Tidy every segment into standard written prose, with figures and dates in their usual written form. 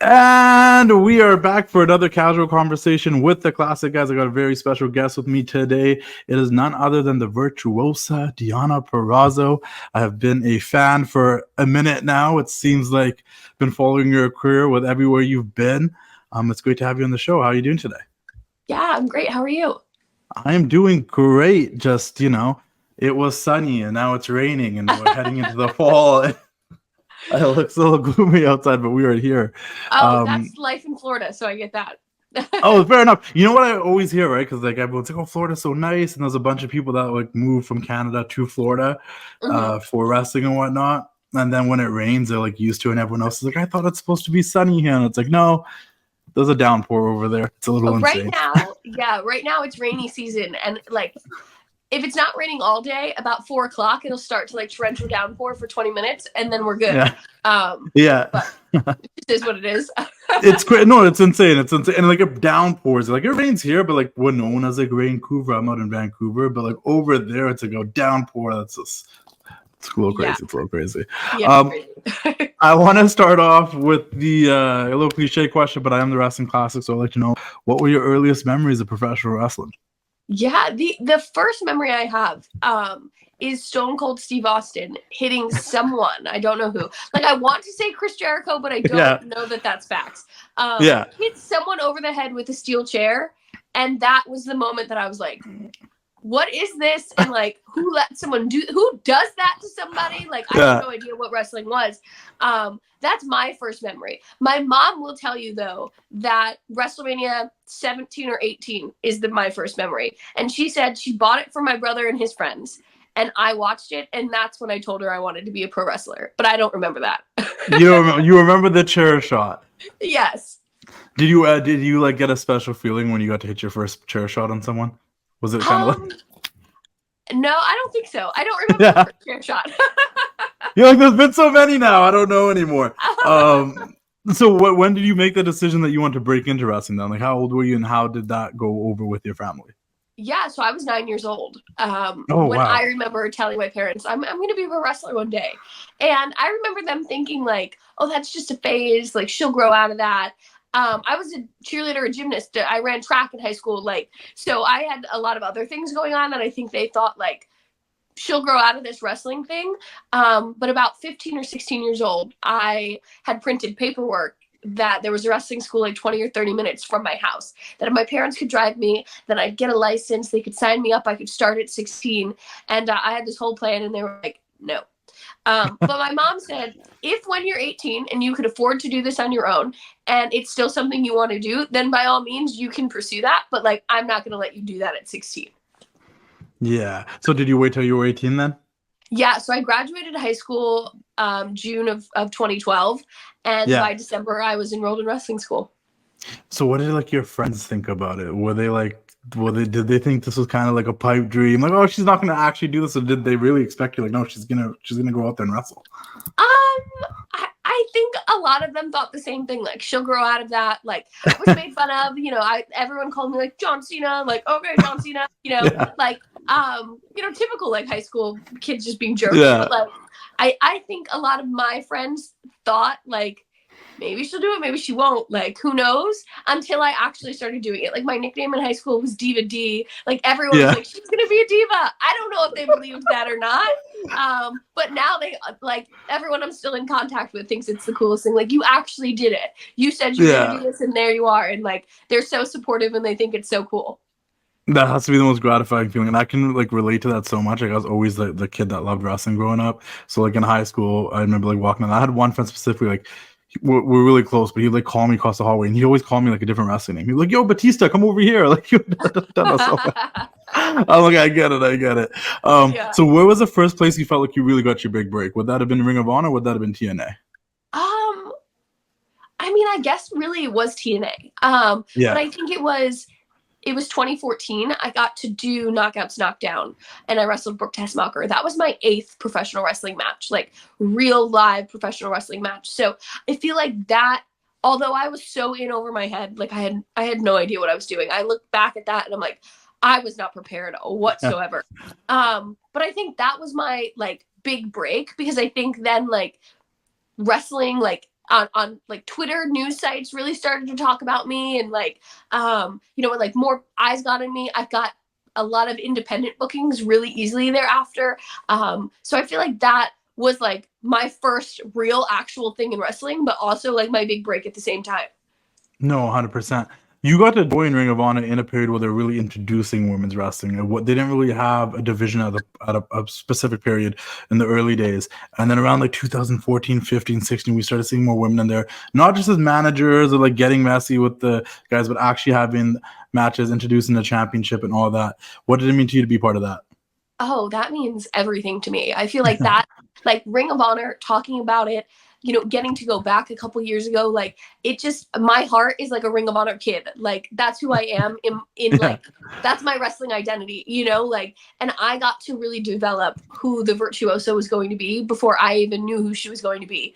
And we are back for another casual conversation with the classic guys. I got a very special guest with me today. It is none other than the virtuosa Deonna Purrazzo. I have been a fan for a minute now. It seems like I've been following your career with everywhere you've been. It's great to have you on the show. How are you doing today? Yeah, I'm great. How are you? I am doing great. Just, it was sunny and now it's raining and we're heading into the fall. It looks a little gloomy outside, but we are here. Oh, that's life in Florida, so I get that. Oh, fair enough. You know what I always hear, right? Because like everyone's like, "Oh, Florida's so nice," and there's a bunch of people that like move from Canada to Florida for wrestling and whatnot. And then when it rains, they're like used to it, and everyone else is like, "I thought it's supposed to be sunny here," and it's like, "No, there's a downpour over there. It's a little Right insane." now it's rainy season, and like if it's not raining all day, about 4 o'clock, it'll start to like torrential downpour for 20 minutes, and then we're good. Yeah. But it is what it is. It's great. No, it's insane. It's insane. And like it downpours. Like it rains here, but like we're known as like Vancouver. I'm not in Vancouver, but like over there, it's like a downpour. That's just it's a little crazy. Yeah. It's a little crazy. Yeah, crazy. I want to start off with the a little cliche question, but I am the wrestling classic, so I'd like to know what were your earliest memories of professional wrestling? Yeah, the first memory I have is Stone Cold Steve Austin hitting someone. I don't know who. Like, I want to say Chris Jericho, but I don't know that that's facts. Hit someone over the head with a steel chair, and that was the moment that I was like, what is this? And like, who does that to somebody? Like, I had no idea what wrestling was. That's my first memory. My mom will tell you though that WrestleMania 17 or 18 is my first memory. And she said she bought it for my brother and his friends. And I watched it, and that's when I told her I wanted to be a pro wrestler. But I don't remember that. You remember the chair shot? Yes. Did you like get a special feeling when you got to hit your first chair shot on someone? Was it kind of like? No, I don't think so. I don't remember the first chair shot. You're like, there's been so many now. I don't know anymore. So when did you make the decision that you want to break into wrestling then? Like, how old were you, and how did that go over with your family? Yeah, so I was 9 years old when I remember telling my parents, I'm going to be a pro wrestler one day. And I remember them thinking like, oh, that's just a phase. Like, she'll grow out of that. I was a cheerleader, a gymnast. I ran track in high school. Like, so I had a lot of other things going on. And I think they thought like, she'll grow out of this wrestling thing. But about 15 or 16 years old, I had printed paperwork that there was a wrestling school like 20 or 30 minutes from my house, that if my parents could drive me, then I'd get a license, they could sign me up, I could start at 16. And I had this whole plan, and they were like, no. But my mom said, if when you're 18 and you could afford to do this on your own and it's still something you want to do, then by all means you can pursue that. But like, I'm not going to let you do that at 16. Yeah. So did you wait till you were 18 then? Yeah, so I graduated high school June of 2012, and by December I was enrolled in wrestling school. So what did like your friends think about it? Did they think this was kind of like a pipe dream? Like, oh, she's not gonna actually do this, or did they really expect you like, no, she's gonna go out there and wrestle? I think a lot of them thought the same thing. Like, she'll grow out of that. Like, I was made fun of. Everyone called me like John Cena. Like, okay, John Cena. Typical like high school kids just being jerks. Yeah. But like, I think a lot of my friends thought like, maybe she'll do it, maybe she won't. Like, who knows? Until I actually started doing it. Like, my nickname in high school was Diva D. Like, everyone was like, she's gonna be a diva. I don't know if they believed that or not. But now they like everyone I'm still in contact with thinks it's the coolest thing. Like, you actually did it. You said you were gonna do this, and there you are. And like, they're so supportive, and they think it's so cool. That has to be the most gratifying feeling, and I can like relate to that so much. Like, I was always the kid that loved wrestling growing up. So like in high school, I remember like walking in. I had one friend specifically, like we're really close, but he'd like call me across the hallway, and he'd always call me like a different wrestling name. He'd be like, "Yo, Batista, come over here!" Like, I'm like, I get it. So where was the first place you felt like you really got your big break? Would that have been Ring of Honor? Or would that have been TNA? I mean, I guess really it was TNA. But I think it was 2014. I got to do Knockouts Knockdown, and I wrestled Brooke Tessmacher. That was my 8th professional wrestling match, like real live professional wrestling match. So I feel like that, although I was so in over my head, like I had no idea what I was doing. I look back at that and I'm like, I was not prepared whatsoever. But I think that was my like big break, because I think then like wrestling, like on like Twitter, news sites really started to talk about me, and like you know, when like more eyes got on me, I got a lot of independent bookings really easily thereafter. So I feel like that was like my first real actual thing in wrestling, but also like my big break at the same time. No, 100%. You got to join Ring of Honor in a period where they're really introducing women's wrestling. And what they didn't really have a division at a specific period in the early days. And then around like 2014, 15, 16, we started seeing more women in there, not just as managers or like getting messy with the guys, but actually having matches, introducing the championship and all that. What did it mean to you to be part of that? Oh, that means everything to me. I feel like that, like Ring of Honor, talking about it, you know, getting to go back a couple years ago, like it just, my heart is like a Ring of Honor kid. Like that's who I am in like, that's my wrestling identity, you know, like, and I got to really develop who the Virtuosa was going to be before I even knew who she was going to be,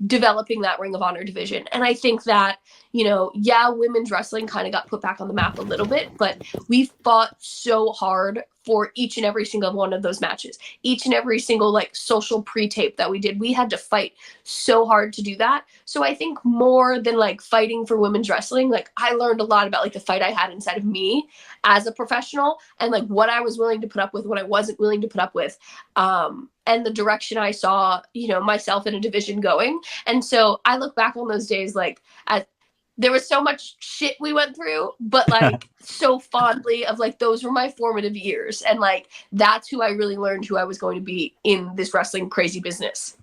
developing that Ring of Honor division. And I think that, you know, yeah, women's wrestling kind of got put back on the map a little bit, but we fought so hard for each and every single one of those matches, each and every single like social pre-tape that we did. We had to fight so hard to do that. So I think more than like fighting for women's wrestling, like I learned a lot about like the fight I had inside of me as a professional, and like what I was willing to put up with, what I wasn't willing to put up with, and the direction I saw, you know, myself in a division going. And so I look back on those days like there was so much shit we went through, but like so fondly of like those were my formative years, and like that's who I really learned who I was going to be in this wrestling crazy business.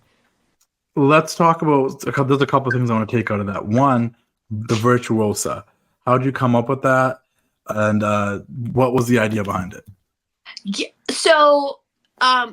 Let's talk about, there's a couple of things I want to take out of that. One, the Virtuosa. How did you come up with that, and what was the idea behind it? Yeah, so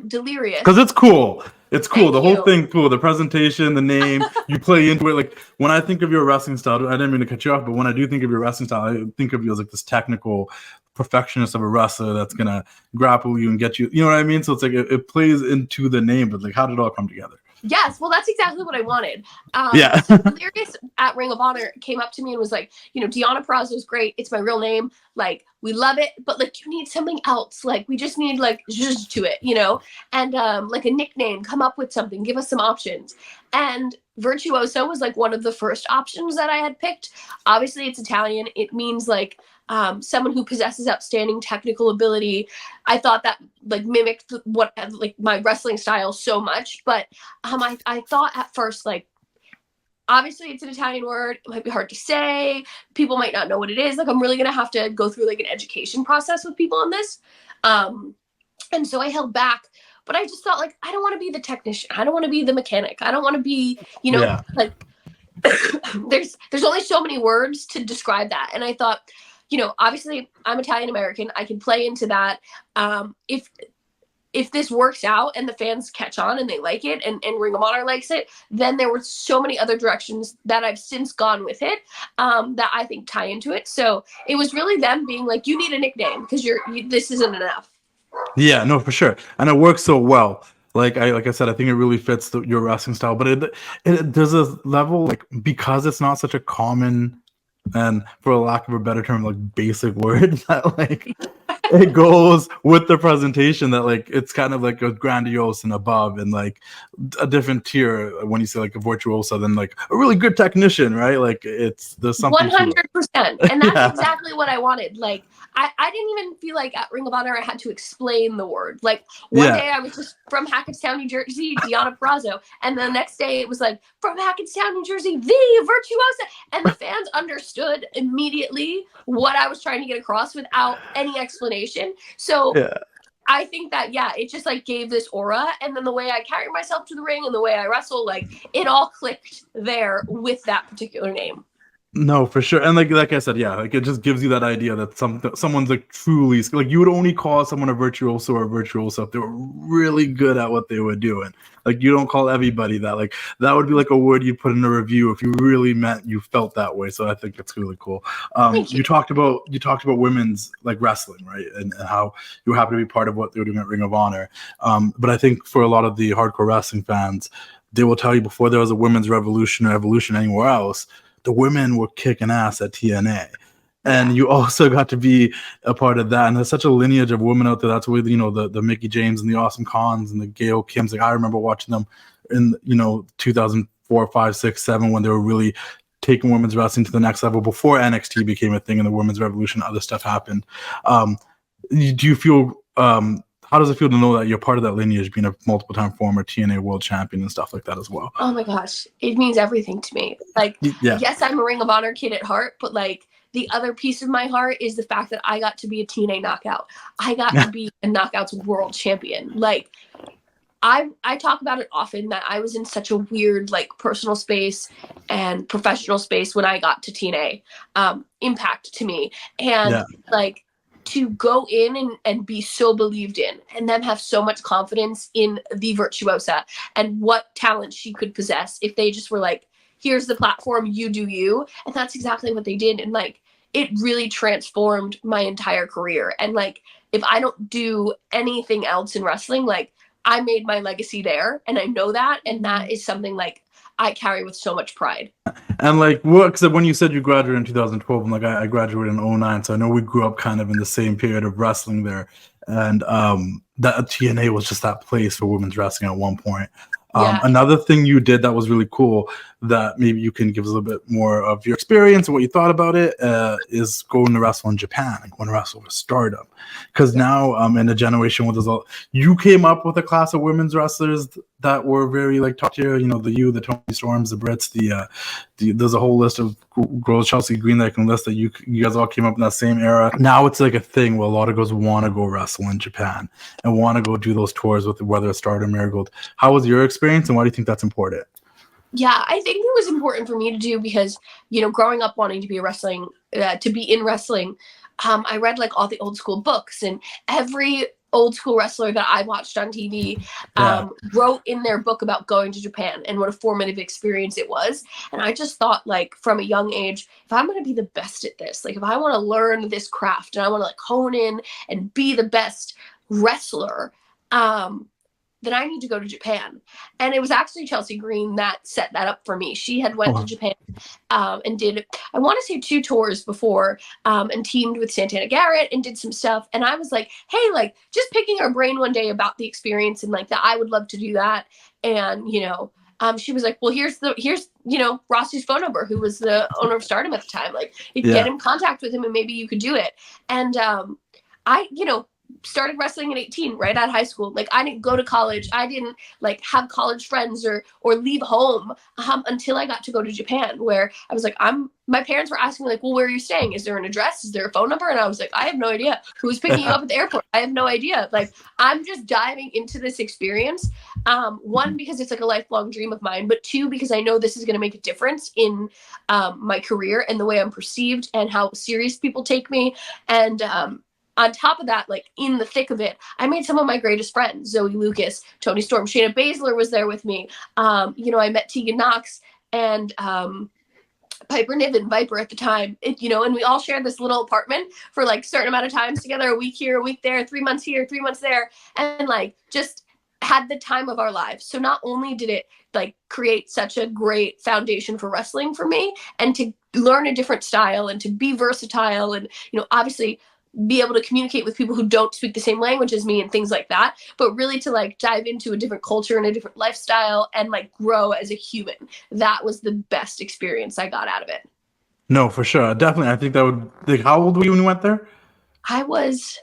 Delirious, because it's cool. It's cool. Thank the whole you. thing cool. The presentation, the name, you play into it. Like when I think of your wrestling style, I didn't mean to cut you off, but when I do think of your wrestling style, I think of you as like this technical perfectionist of a wrestler that's gonna grapple you and get you. You know what I mean? So it's like it plays into the name, but like how did it all come together? Yes, well, that's exactly what I wanted. Yeah. So Delirious at Ring of Honor came up to me and was like, you know, Deonna Purrazzo is great. It's my real name. Like, we love it, but like, you need something else. Like, we just need like zhuzh to it, you know, and like a nickname. Come up with something. Give us some options. And Virtuoso was like one of the first options that I had picked. Obviously, it's Italian. It means like someone who possesses outstanding technical ability. I thought that like mimicked what like my wrestling style so much, but I thought at first like obviously it's an Italian word, it might be hard to say, people might not know what it is. Like I'm really gonna have to go through like an education process with people on this, and so I held back. But I just thought like I don't want to be the technician, I don't want to be the mechanic, I don't want to be, you know, like there's only so many words to describe that. And I thought, you know, obviously I'm Italian American. I can play into that. If this works out and the fans catch on and they like it, and Ring of Honor likes it, then there were so many other directions that I've since gone with it that I think tie into it. So it was really them being like, you need a nickname because this isn't enough. Yeah, no, for sure. And it works so well. Like I said, I think it really fits your wrestling style. But there's a level, like, because it's not such a common, and for a lack of a better term, like basic word, that like it goes with the presentation, that like it's kind of like a grandiose and above, and like a different tier when you say like a virtuoso than like a really good technician, right? Like there's something 100%. And that's exactly what I wanted. Like I didn't even feel like at Ring of Honor I had to explain the word. Like one day I was just from Hackettstown, New Jersey, Deonna Purrazzo, and the next day it was like from Hackettstown, New Jersey, the Virtuosa, and the fans understood immediately what I was trying to get across without any explanation. So I think that, yeah, it just like gave this aura, and then the way I carry myself to the ring and the way I wrestle, like it all clicked there with that particular name. No, for sure. And like I said, yeah, like it just gives you that idea that someone's like truly, like you would only call someone a virtuoso or a virtuoso if they were really good at what they were doing. Like you don't call everybody that. Like that would be like a word you put in a review if you really meant you felt that way. So I think that's really cool. You talked about women's like wrestling, right? And how you happen to be part of what they were doing at Ring of Honor. But I think for a lot of the hardcore wrestling fans, they will tell you before there was a women's revolution or evolution anywhere else, the women were kicking ass at TNA. And you also got to be a part of that. And there's such a lineage of women out there. That's where, you know, the Mickey James and the Awesome Khans and the Gail Kims. Like I remember watching them in, you know, 2000, 4, 5, 6, 7 when they were really taking women's wrestling to the next level before NXT became a thing and the women's revolution, other stuff happened. Do you feel how does it feel to know that you're part of that lineage, being a multiple time former TNA world champion and stuff like that as well? Oh my gosh, it means everything to me. Like, yes, I'm a Ring of Honor kid at heart, but like the other piece of my heart is the fact that I got to be a TNA Knockout. I got to be a Knockouts world champion. Like, I talk about it often that I was in such a weird like personal space and professional space when I got to TNA. Impact to me. And like to go in and be so believed in and them have so much confidence in the Virtuosa and what talent she could possess if they just were like, here's the platform, you do you. And that's exactly what they did. And like, it really transformed my entire career. And like, if I don't do anything else in wrestling, like I made my legacy there and I know that. And that is something like I carry with so much pride. And like, what? Because when you said you graduated in 2012, I'm like, I graduated in 2009, so I know we grew up kind of in the same period of wrestling there. And that TNA was just that place for women's wrestling at one point. Another thing you did that was really cool that maybe you can give us a little bit more of your experience and what you thought about it is going to wrestle in Japan and going to wrestle with Stardom. Because now in a generation where you came up with a class of women's wrestlers that were very like top tier, the Toni Storms, the Brits, there's a whole list of girls, Chelsea Green, that I can list that you guys all came up in that same era. Now it's like a thing where a lot of girls want to go wrestle in Japan and want to go do those tours with whether it's Stardom, Marigold. How was your experience and why do you think that's important? Yeah, I think it was important for me to do because, growing up wanting to be in wrestling, I read like all the old school books and every old school wrestler that I watched on TV wrote in their book about going to Japan and what a formative experience it was. And I just thought like from a young age, if I'm going to be the best at this, like if I want to learn this craft and I want to like hone in and be the best wrestler, then I need to go to Japan. And it was actually Chelsea Green that set that up for me. She had went to Japan and did, I want to say 2 tours before and teamed with Santana Garrett and did some stuff. And I was like, hey, like just picking her brain one day about the experience and like that I would love to do that. And, she was like, well, here's Rossi's phone number, who was the owner of Stardom at the time. Like get in contact with him and maybe you could do it. And I started wrestling at 18 right out of high school. Like I didn't go to college. I didn't like have college friends or leave home until I got to go to Japan, where I was like, my parents were asking me like, well, where are you staying? Is there an address? Is there a phone number? And I was like, I have no idea. Who's picking you up at the airport? I have no idea. Like I'm just diving into this experience. 1, because it's like a lifelong dream of mine, but 2, because I know this is going to make a difference in my career and the way I'm perceived and how serious people take me. And on top of that, like in the thick of it, I made some of my greatest friends, Zoe Lucas, Toni Storm, Shayna Baszler was there with me. I met Tegan Knox and Piper Niven, Viper at the time, and we all shared this little apartment for like a certain amount of times together, a week here, a week there, 3 months here, 3 months there, and like just had the time of our lives. So not only did it like create such a great foundation for wrestling for me and to learn a different style and to be versatile and, obviously be able to communicate with people who don't speak the same language as me and things like that, but really to like dive into a different culture and a different lifestyle and like grow as a human. That was the best experience I got out of it. No, for sure. Definitely. I think that would, like, how old were you when you went there? I was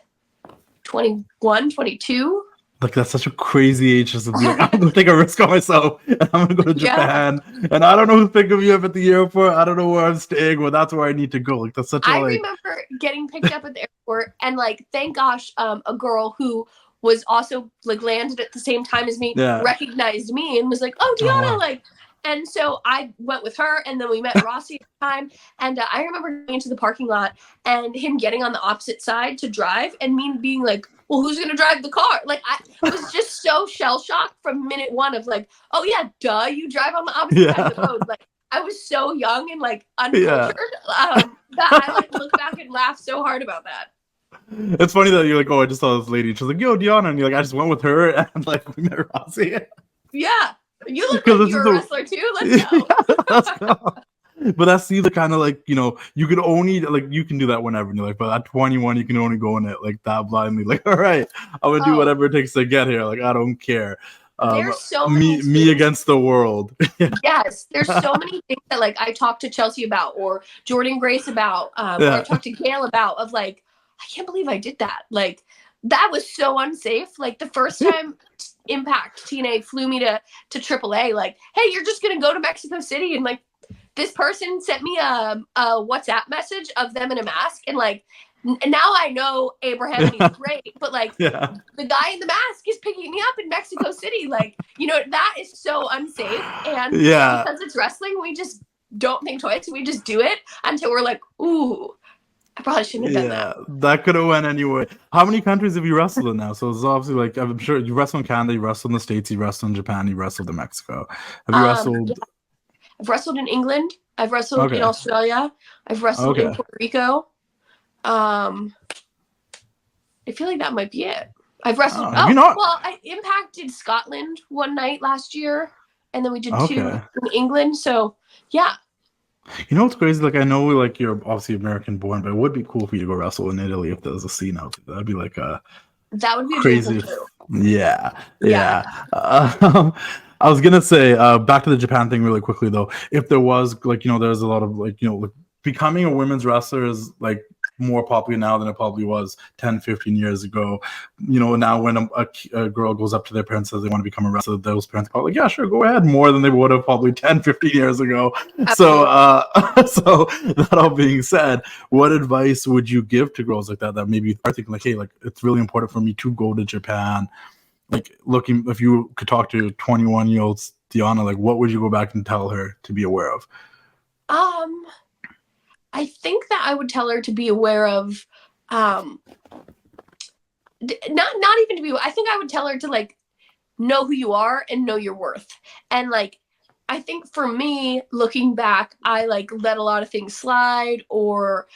21, 22. Like, that's such a crazy age just to be like, I'm going to take a risk on myself and I'm going to go to Japan. And I don't know who's picking me up at the airport. I don't know where I'm staying. Well, that's where I need to go. Like, that's such a, I remember getting picked up at the airport and, like, thank gosh, a girl who was also, like, landed at the same time as me, recognized me and was like, oh, Deonna, like, and so I went with her, and then we met Rossi at the time, and I remember going into the parking lot and him getting on the opposite side to drive, and me being like, well, who's going to drive the car? Like, I was just so shell-shocked from minute 1 of like, oh, yeah, duh, you drive on the opposite side of the road. Like, I was so young and, like, uncultured that I, like, look back and laugh so hard about that. It's funny that you're like, oh, I just saw this lady. She's like, yo, Deonna. And you're like, I just went with her, and, like, we met Rossi. Yeah. You look like you're a wrestler too. Let's go. Let's go. But that's the kind of like, you could only, like, you can do that whenever. And you're like, but at 21, you can only go in it like that blindly. Like, all right, I'm going to do whatever it takes to get here. Like, I don't care. There's so many me against the world. Yes, there's so many things that like I talked to Chelsea about, or Jordan Grace about, or I talked to Gail about, of like, I can't believe I did that. Like, that was so unsafe. Like, the first time Impact TNA flew me to AAA, like, hey, you're just gonna go to Mexico City, and like, this person sent me a WhatsApp message of them in a mask, and like, now I know Abraham and he's great, but like, the guy in the mask is picking me up in Mexico City. Like, you know, that is so unsafe. And because it's wrestling, we just don't think twice. We just do it until we're like, ooh, I probably shouldn't have done that. That could have went anyway. How many countries have you wrestled in now? So it's obviously like, I'm sure you wrestled in Canada, you wrestled in the States, you wrestled in Japan, you wrestled in Mexico. Have you wrestled? Yeah. I've wrestled in England. I've wrestled in Australia. I've wrestled in Puerto Rico. I feel like that might be it. I've wrestled. I impacted Scotland one night last year, and then we did 2 in England. So yeah. You know what's crazy? Like, I know like you're obviously American born, but it would be cool for you to go wrestle in Italy if there was a scene out there. That'd be like that would be crazy. Yeah. I was gonna say back to the Japan thing really quickly though. If there was like, you know, there's a lot of like, you know, like, becoming a women's wrestler is like more popular now than it probably was 10, 15 years ago. You know, now when a girl goes up to their parents and says they want to become a wrestler, those parents are probably like, yeah, sure, go ahead, more than they would have probably 10, 15 years ago. Absolutely. So that all being said, what advice would you give to girls like that maybe are thinking like, hey, like, it's really important for me to go to Japan? Like, looking, if you could talk to 21-year-old Deonna, like, what would you go back and tell her to be aware of? I think that I would tell her to be aware of, not even to be. I think I would tell her to like know who you are and know your worth. And like, I think for me, looking back, I like let a lot of things slide, or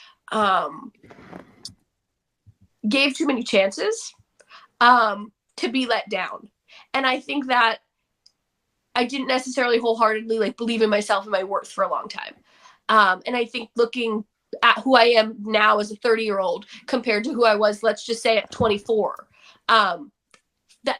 gave too many chances to be let down. And I think that I didn't necessarily wholeheartedly like believe in myself and my worth for a long time. And I think looking at who I am now as a 30-year-old compared to who I was, let's just say at 24, that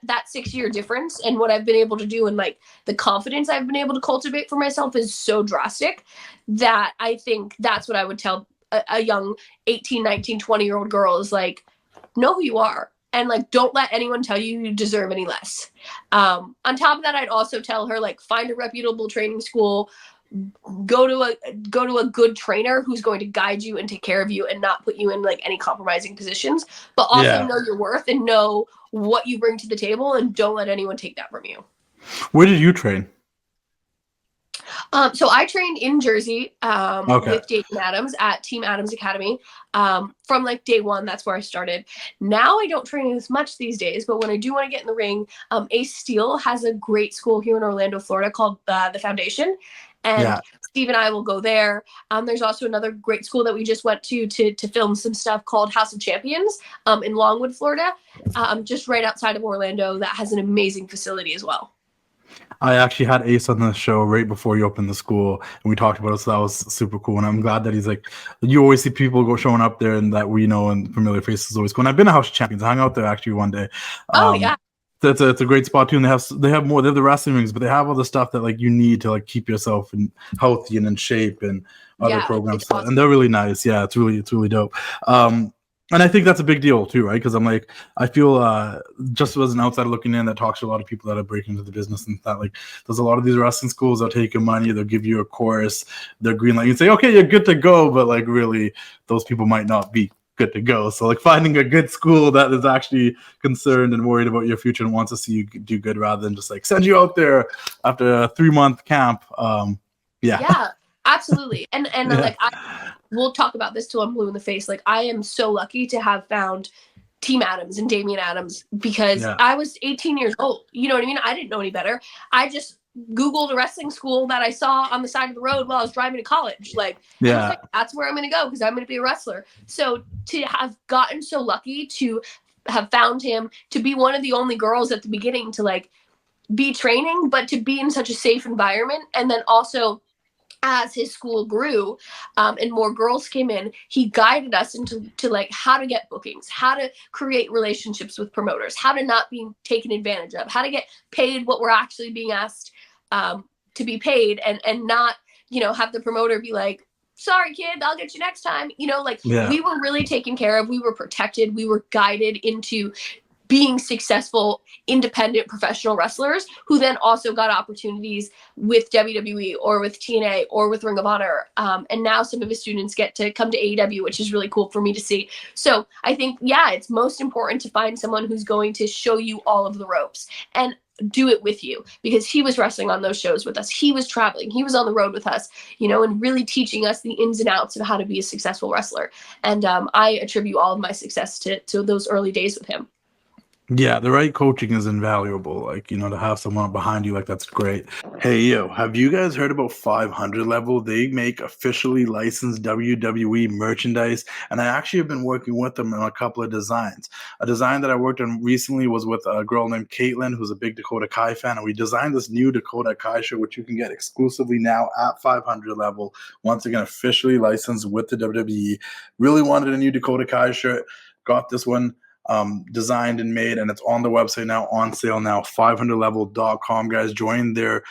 6-year difference and what I've been able to do and like the confidence I've been able to cultivate for myself is so drastic that I think that's what I would tell a young 18, 19, 20-year-old girl is like, know who you are. And like, don't let anyone tell you deserve any less. On top of that, I'd also tell her like, find a reputable training school, go to a good trainer who's going to guide you and take care of you and not put you in like any compromising positions, but also know your worth and know what you bring to the table and don't let anyone take that from you. Where did you train? So I trained in Jersey with Jason Adams at Team Adams Academy. From like day one, that's where I started. Now I don't train as much these days, but when I do want to get in the ring, Ace Steel has a great school here in Orlando, Florida called the Foundation. And Steve and I will go there. There's also another great school that we just went to film some stuff called House of Champions in Longwood, Florida, just right outside of Orlando. That has an amazing facility as well. I actually had Ace on the show right before you opened the school, and we talked about it, so that was super cool. And I'm glad that he's like, you always see people showing up there, and that we know and familiar faces always cool. And I've been to House of Champions. I hung out there actually one day. It's a great spot too, and they have more. They have the wrestling rings, but they have all the stuff that like you need to like keep yourself healthy and in shape and other programs. Awesome. And they're really nice. Yeah, it's really dope. And I think that's a big deal too, right? Because I'm like, I feel just as an outsider looking in that talks to a lot of people that are breaking into the business and that like, there's a lot of these wrestling schools that take your money, they'll give you a course, they're green light. You say, okay, you're good to go, but like really, those people might not be good to go. So like finding a good school that is actually concerned and worried about your future and wants to see you do good rather than just like send you out there after a 3-month camp. Yeah, absolutely. And like we'll talk about this till I'm blue in the face. Like I am so lucky to have found Team Adams and Damian Adams because I was 18 years old. You know what I mean? I didn't know any better. I just Googled a wrestling school that I saw on the side of the road while I was driving to college. Like, that's where I'm going to go because I'm going to be a wrestler. So to have gotten so lucky to have found him, to be one of the only girls at the beginning to like be training, but to be in such a safe environment. And then also as his school grew, and more girls came in, he guided us into like how to get bookings, how to create relationships with promoters, how to not be taken advantage of, how to get paid what we're actually being asked to be paid, and not, you know, have the promoter be like, sorry kid, I'll get you next time. You know, like we were really taken care of, we were protected, we were guided into being successful, independent professional wrestlers who then also got opportunities with WWE or with TNA or with Ring of Honor. And now some of his students get to come to AEW, which is really cool for me to see. So I think, yeah, it's most important to find someone who's going to show you all of the ropes and do it with you, because he was wrestling on those shows with us. He was traveling. He was on the road with us, you know, and really teaching us the ins and outs of how to be a successful wrestler. And I attribute all of my success to those early days with him. Yeah, the right coaching is invaluable. Like, you know, to have someone behind you, like, that's great. Hey, yo, have you guys heard about 500 Level? They make officially licensed WWE merchandise, and I actually have been working with them on a couple of designs. A design that I worked on recently was with a girl named Caitlin, who's a big Dakota Kai fan, and we designed this new Dakota Kai shirt, which you can get exclusively now at 500 Level. Once again, officially licensed with the WWE. Really wanted a new Dakota Kai shirt. Got this one designed and made, and it's on the website now, on sale now, 500level.com. Guys, join their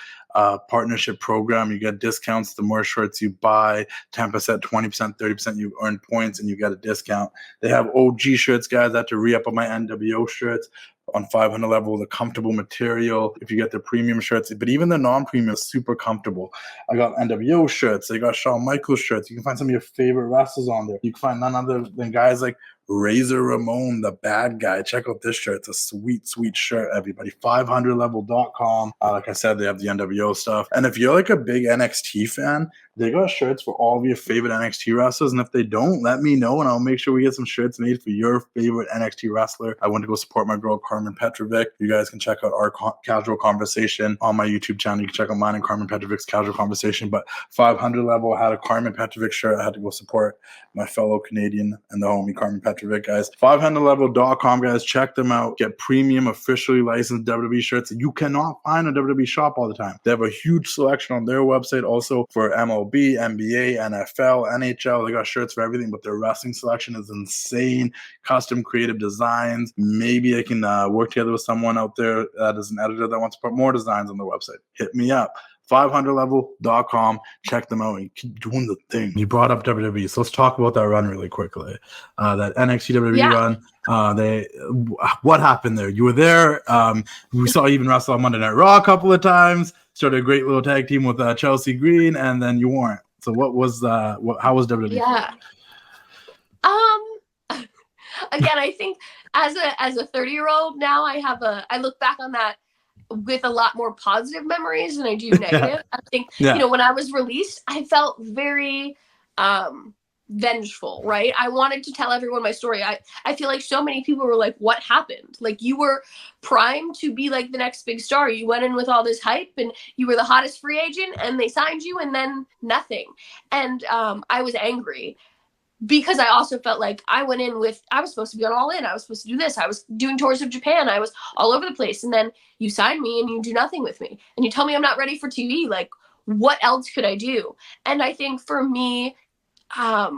partnership program. You get discounts the more shirts you buy, 10%, 20%, 30%. You earn points and you get a discount. They have OG shirts, guys. I had to re-up on my NWO shirts on 500 Level, the comfortable material if you get the premium shirts, but even the non-premium is super comfortable. I got NWO shirts. They got Shawn Michaels shirts. You can find some of your favorite wrestlers on there. You can find none other than guys like Razor Ramon, the bad guy. Check out this shirt. It's a sweet, sweet shirt, everybody. 500level.com. Like I said, they have the NWO stuff. And if you're like a big NXT fan, they got shirts for all of your favorite NXT wrestlers. And if they don't, let me know, and I'll make sure we get some shirts made for your favorite NXT wrestler. I went to go support my girl, Carmen Petrovic. You guys can check out our casual conversation on my YouTube channel. You can check out mine and Carmen Petrovic's casual conversation. But 500 Level had a Carmen Petrovic shirt. I had to go support my fellow Canadian and the homie Carmen Petrovic, guys. 500level.com, guys. Check them out. Get premium, officially licensed WWE shirts that you cannot find in a WWE shop all the time. They have a huge selection on their website also for MLB, NBA, NFL, NHL. They got shirts for everything, but their wrestling selection is insane. Custom creative designs. Maybe I can work together with someone out there that is an editor that wants to put more designs on their website. Hit me up. 500level.com. Check them out and keep doing the thing. You brought up WWE, so let's talk about that run really quickly. That NXT WWE run. What happened there? You were there. We saw you even wrestle on Monday Night Raw a couple of times. Started a great little tag team with Chelsea Green, and then you weren't. So what was how was WWE? Yeah. Again, I think as a 30-year-old now, I look back on that with a lot more positive memories than I do negative. I think, you know, when I was released, I felt very vengeful, right? I wanted to tell everyone my story. I feel like so many people were like, what happened? Like, you were primed to be like the next big star. You went in with all this hype and you were the hottest free agent and they signed you and then nothing. And I was angry, because I also felt like I went in with, I was supposed to be on All In. I was supposed to do this. I was doing tours of Japan. I was all over the place. And then you sign me and you do nothing with me. And you tell me I'm not ready for TV. Like, what else could I do? And I think for me, I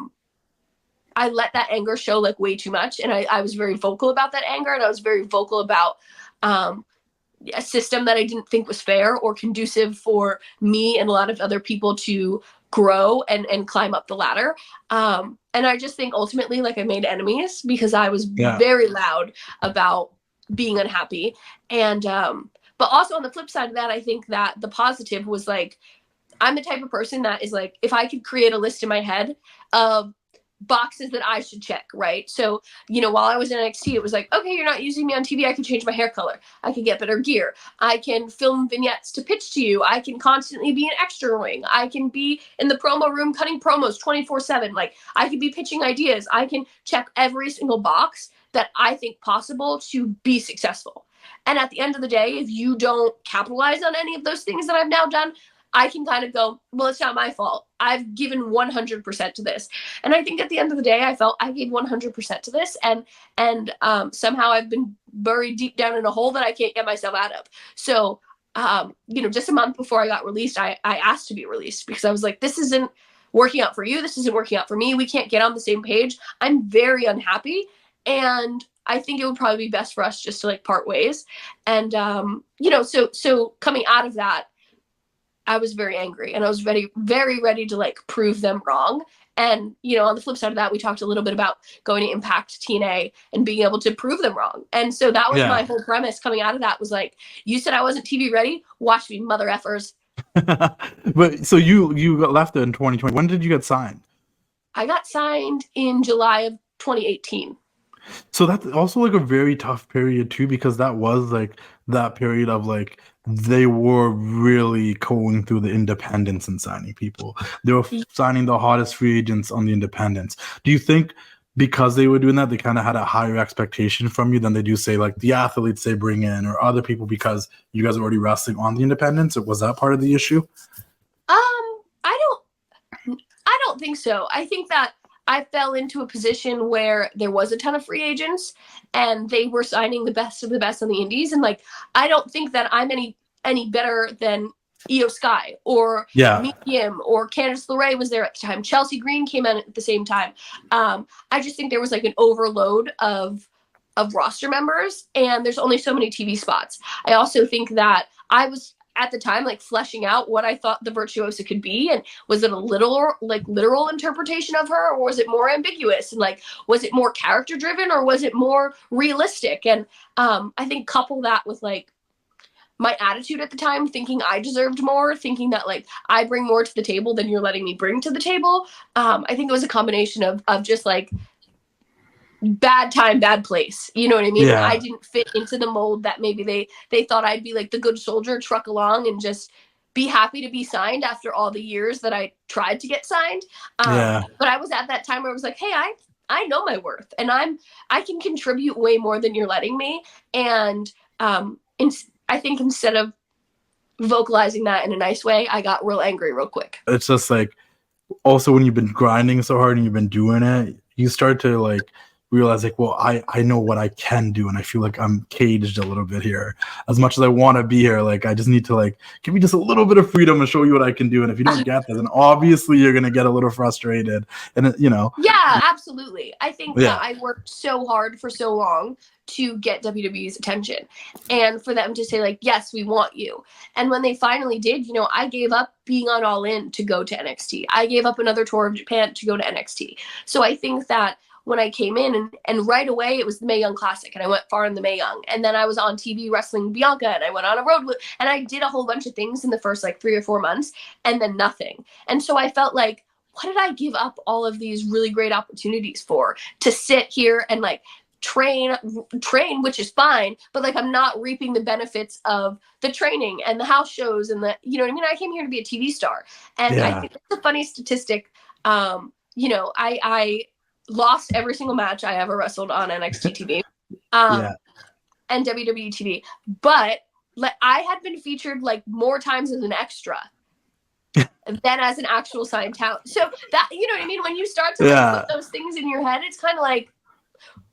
let that anger show like way too much. And I was very vocal about that anger. And I was very vocal about a system that I didn't think was fair or conducive for me and a lot of other people to grow and climb up the ladder. And I just think ultimately, like, I made enemies because I was very loud about being unhappy. And, but also on the flip side of that, I think that the positive was like, I'm the type of person that is like, if I could create a list in my head of boxes that I should check, right? So, you know, while I was in NXT, it was like, okay, you're not using me on TV. I can change my hair color. I can get better gear. I can film vignettes to pitch to you. I can constantly be an extra ring. I can be in the promo room cutting promos 24/7. Like, I can be pitching ideas. I can check every single box that I think possible to be successful. And at the end of the day, if you don't capitalize on any of those things that I've now done, I can kind of go, well, it's not my fault. I've given 100% to this. And I think at the end of the day, I felt I gave 100% to this. And somehow I've been buried deep down in a hole that I can't get myself out of. So just a month before I got released, I asked to be released because I was like, this isn't working out for you. This isn't working out for me. We can't get on the same page. I'm very unhappy. And I think it would probably be best for us just to like part ways. And, so coming out of that, I was very angry and I was very, very ready to like prove them wrong. And, on the flip side of that, we talked a little bit about going to Impact TNA and being able to prove them wrong. And so that was my whole premise coming out of that was like, you said I wasn't TV ready. Watch me, mother effers. But so you got left in 2020. When did you get signed? I got signed in July of 2018. So that's also like a very tough period too, because that was like that period of like they were really going through the independents and signing people. They were signing the hottest free agents on the independents. Do you think because they were doing that, they kind of had a higher expectation from you than they do, say, like the athletes they bring in or other people because you guys are already wrestling on the independents? Or was that part of the issue? I don't think so. I think that I fell into a position where there was a ton of free agents and they were signing the best of the best on the indies. And like, I don't think that I'm any better than Io Sky or Medium or Candice LeRae was there at the time. Chelsea Green came in at the same time. I just think there was like an overload of roster members and there's only so many TV spots. I also think that I was at the time like fleshing out what I thought the Virtuosa could be, and was it a literal interpretation of her, or was it more ambiguous, and like was it more character driven or was it more realistic? And I think couple that with like my attitude at the time, thinking I deserved more, thinking that like I bring more to the table than you're letting me bring to the table. I think it was a combination of just like bad time, bad place. You know what I mean? Yeah. I didn't fit into the mold that maybe they thought I'd be like the good soldier, truck along and just be happy to be signed after all the years that I tried to get signed. But I was at that time where I was like, hey, I know my worth and I can contribute way more than you're letting me. And I think instead of vocalizing that in a nice way, I got real angry real quick. It's just like, also when you've been grinding so hard and you've been doing it, you start to like realize like, well, I know what I can do, and I feel like I'm caged a little bit here. As much as I want to be here, like I just need to like give me just a little bit of freedom and show you what I can do. And if you don't get that, then obviously you're gonna get a little frustrated. And Yeah, absolutely. I think that I worked so hard for so long to get WWE's attention, and for them to say like, yes, we want you. And when they finally did, I gave up being on All In to go to NXT. I gave up another tour of Japan to go to NXT. So I think that when I came in and right away it was the Mae Young Classic and I went far in the Mae Young, and then I was on TV wrestling Bianca and I went on a road and I did a whole bunch of things in the first like 3 or 4 months and then nothing. And so I felt like, what did I give up all of these really great opportunities for? To sit here and like train, which is fine, but like I'm not reaping the benefits of the training and the house shows and the, you know what I mean? I came here to be a TV star. And I think that's a funny statistic. I lost every single match I ever wrestled on NXT TV and WWE TV, but I had been featured like more times as an extra than as an actual signed talent. So that, you know what I mean? When you start to like, put those things in your head, it's kind of like,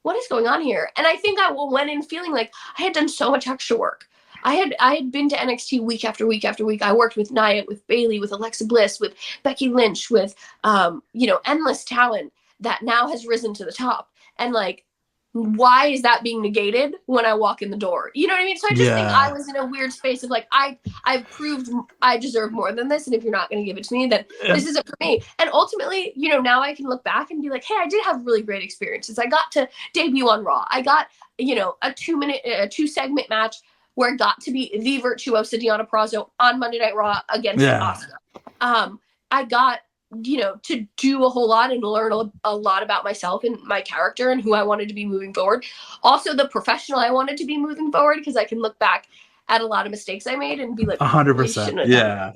what is going on here? And I think I went in feeling like I had done so much extra work. I had been to NXT week after week after week. I worked with Nia, with Bayley, with Alexa Bliss, with Becky Lynch, with endless talent that now has risen to the top. And like, why is that being negated when I walk in the door? You know what I mean? So I just think I was in a weird space of like, I've proved I deserve more than this. And if you're not going to give it to me, then this isn't for me. And ultimately, now I can look back and be like, hey, I did have really great experiences. I got to debut on Raw. I got, a 2-segment match where I got to be the Virtuosa Deonna Purrazzo on Monday Night Raw against Asuka. I got, to do a whole lot and learn a lot about myself and my character and who I wanted to be moving forward. Also the professional I wanted to be moving forward, because I can look back at a lot of mistakes I made and be like, 100%. Yeah.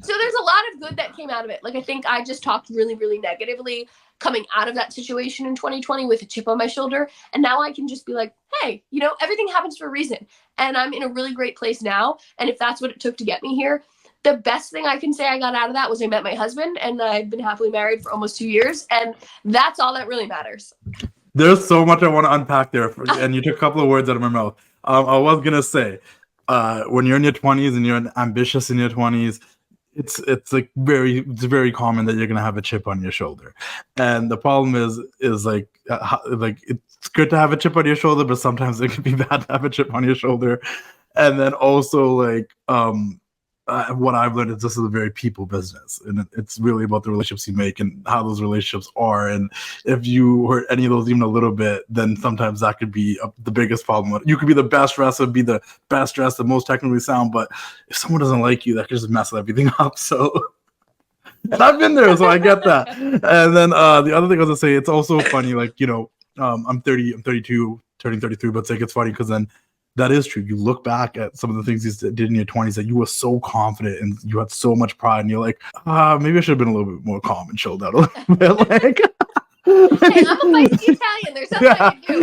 So there's a lot of good that came out of it. Like, I think I just talked really, really negatively coming out of that situation in 2020 with a chip on my shoulder. And now I can just be like, hey, everything happens for a reason. And I'm in a really great place now. And if that's what it took to get me here, the best thing I can say I got out of that was I met my husband, and I've been happily married for almost 2 years. And that's all that really matters. There's so much I want to unpack there. And you took a couple of words out of my mouth. I was going to say, when you're in your 20s and you're ambitious in your 20s, it's like very common that you're gonna have a chip on your shoulder, and the problem is like it's good to have a chip on your shoulder, but sometimes it can be bad to have a chip on your shoulder. And then also like what I've learned is this is a very people business, and it's really about the relationships you make and how those relationships are. And if you hurt any of those even a little bit, then sometimes that could be the biggest problem. You could be the best wrestler, be the best dressed, the most technically sound, but if someone doesn't like you, that could just mess everything up. So, and I've been there, so I get that. And then the other thing I was gonna say, it's also funny, like, you know, I'm 32, turning 33, but it's like it's funny because then that is true. You look back at some of the things you did in your 20s that you were so confident and you had so much pride, and you're like, maybe I should have been a little bit more calm and chilled out a little bit. Like, hey, I'm a feisty Italian. There's nothing I can